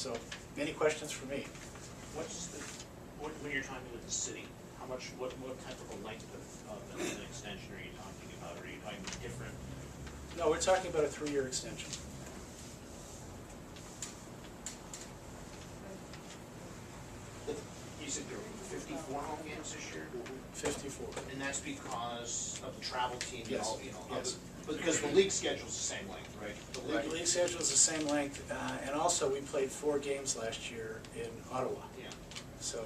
So, any questions for me? When you're talking with the city, what type of a length of an extension are you talking about? Are you talking different? No, we're talking about a 3-year extension. You said there were 54 home games this year? 54. And that's because of the travel team? Yes. Yes. Because the league schedule's the same length, right? The league schedule is the same length, and also we played 4 games last year in Ottawa. Yeah. So,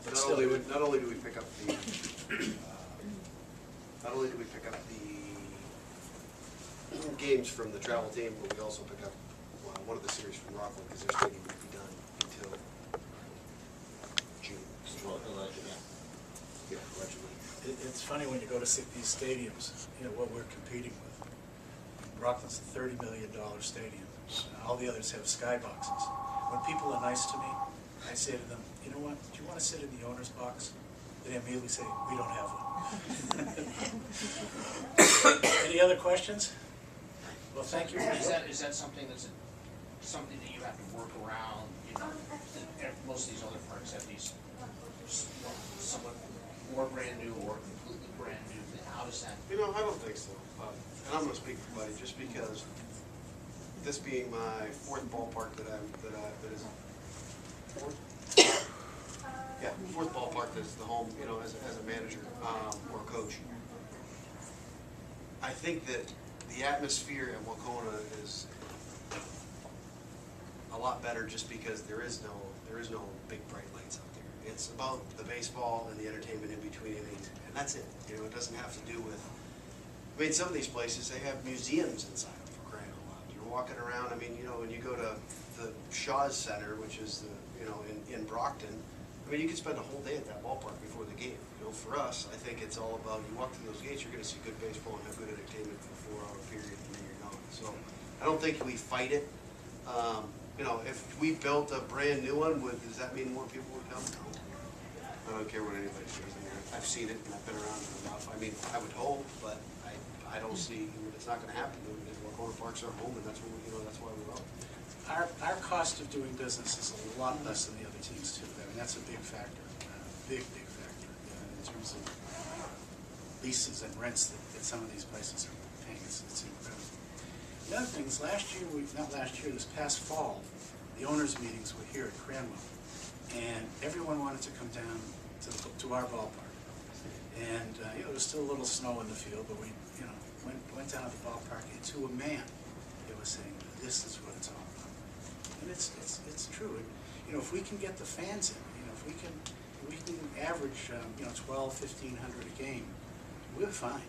but Not still, only do we pick up the games from the travel team, but we also pick up one of the series from Rockland, because their stadium won't be done until June. Well, allegedly. Yeah, allegedly. It's funny when you go to see these stadiums, you know, what we're competing with. Rockland's a $30 million stadium. All the others have skyboxes. When people are nice to me, I say to them, you know what, do you want to sit in the owner's box? They immediately say, we don't have one. Any other questions? Well, thank you. Is that something something that you have to work around? You know, most of these other parks have these somewhat more brand new or completely brand new. How does that? You know, I don't think so. And I'm going to speak for Buddy, just because this being my 4th ballpark that is fourth? Yeah, 4th ballpark that's the home, you know, as a manager or a coach. I think that the atmosphere at Wacona is a lot better, just because there is no big bright lights out there. It's about the baseball and the entertainment in between innings, and that's it. You know, it doesn't have to do with. I mean, some of these places, they have museums inside them, for crying out loud. You're walking around. I mean, you know, when you go to the Shaw's Center, which is the, you know, in Brockton, I mean, you could spend a whole day at that ballpark before the game. You know, for us, I think it's all about, you walk through those gates, you're going to see good baseball and have good entertainment for a 4-hour period, and then you're gone. So I don't think we fight it. You know, if we built a brand new one, does that mean more people would come? No. I don't care what anybody says in there. I've seen it and I've been around it enough. I mean, I would hope, but I don't see, it's not going to happen. Wacona Park's our home, and that's what we, you know, that's why we love it. Our cost of doing business is a lot less than the other teams too. I mean, that's a big factor, big factor in terms of leases and rents that some of these places are paying. It's incredible. The other thing is, this past fall, the owners' meetings were here at Cranwell, and everyone wanted to come down to our ballpark. And you know, there was still a little snow in the field, but we, you know, went down to the ballpark, and to a man, it was saying, this is what it's all about. And it's true. And, you know, if we can get the fans in, you know, if we can average, you know, 1,200, 1,500 a game, we're fine.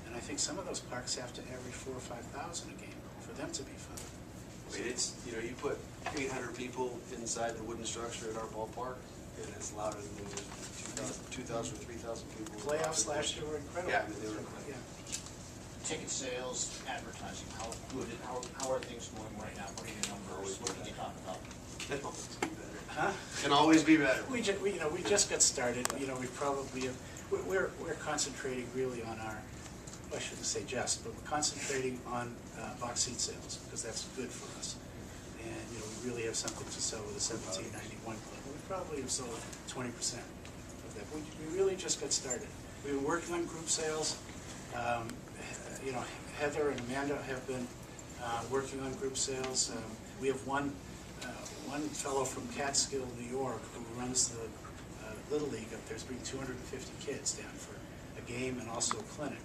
And I think some of those parks have to average 4,000 or 5,000 a game for them to be fun. I mean, it's, you know, you put 800 people inside the wooden structure at our ballpark, and it's louder than it was 2,000 or 3,000 people. Playoffs last year were incredible. Yeah, I mean, they were. Yeah. Ticket sales, advertising, how are things going right now? What are your numbers? What can you talk about? Can always be better. Huh? Can always be better. We just got started. You know, we probably have, we're concentrating really on our, well, I shouldn't say just, but we're concentrating on box seat sales, because that's good for us. And you know, we really have something to sell with the 1791 club. We probably have sold 20% of that. We really just got started. We've been working on group sales. You know, Heather and Amanda have been working on group sales. We have one fellow from Catskill, New York, who runs the Little League up there. He's bringing 250 kids down for a game and also a clinic.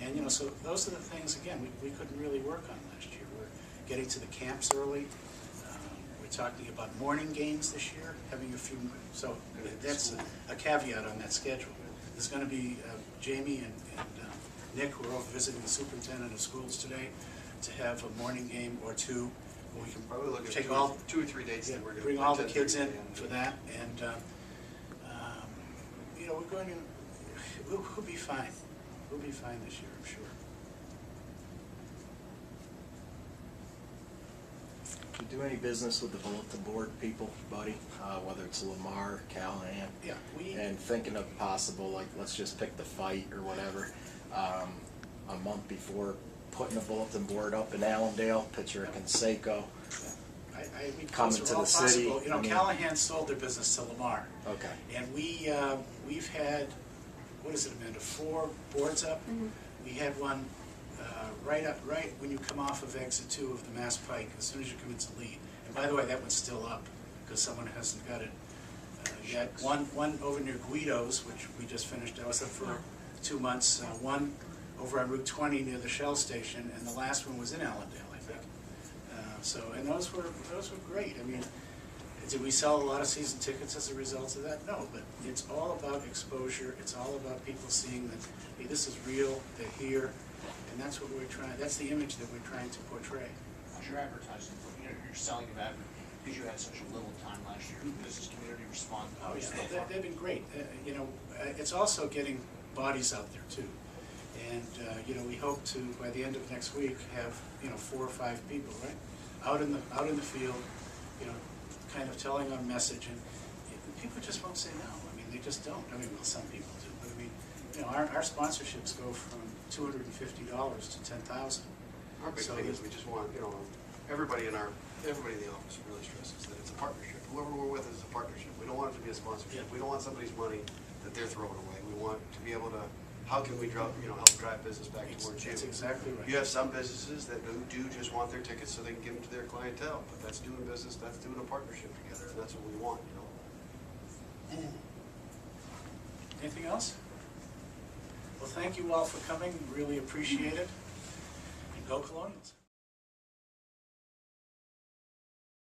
And you know, so those are the things, again, we couldn't really work on last year. We're getting to the camps early. We're talking about morning games this year, having a few, so that's a caveat on that schedule. There's going to be Jamie and Nick, who are over visiting the superintendent of schools today, to have a morning game or two. Where we can Probably look at take 2 all, or 3 dates. yeah, That we're going to bring all the kids in for that, and you know, we're going to, we'll be fine. We'll be fine this year, I'm sure. Do you do any business with the bulletin board people, Buddy? Whether it's Lamar, Callahan? Yeah, and thinking of possible, like, let's just pick the fight or whatever, a month before putting a bulletin board up in Allendale, picture of Conseco. we Coming close to all the city, possible. You know, I mean- Callahan sold their business to Lamar. Okay. And we've had, what is it, Amanda, 4 boards up? We had one right when you come off of exit 2 of the Mass Pike, as soon as you come into Lee. And by the way, that one's still up, because someone hasn't got it yet. One over near Guido's, which we just finished, that was up for 2 months. One over on Route 20 near the Shell station, and the last one was in Allendale, I think. And those were great. I mean, did we sell a lot of season tickets as a result of that? No, but it's all about exposure. It's all about people seeing that, hey, this is real, they're here, and that's what we're trying, that's the image that we're trying to portray. How's your advertising, your selling of because you had such a little time last year, business community respond to Oh, those yeah, they've been great. You know, it's also getting bodies out there too. And, you know, we hope to, by the end of next week, have, 4 or 5 people, right? Out in the field, kind of telling our message, and people just won't say no. I mean, they just don't. I mean, well, some people do, but I mean, our sponsorships go from $250 to $10,000. Our big thing is we just want, everybody in the office really stresses that it's a partnership. Whoever we're with is a partnership. We don't want it to be a sponsorship. Yeah. We don't want somebody's money that they're throwing away. We want to be able to, how can we help drive business back towards you? That's exactly right. You have some businesses that do just want their tickets so they can give them to their clientele, but that's doing business, that's doing a partnership together, and that's what we want, Anything else? Well, thank you all for coming. Really appreciate it. And go Colonials.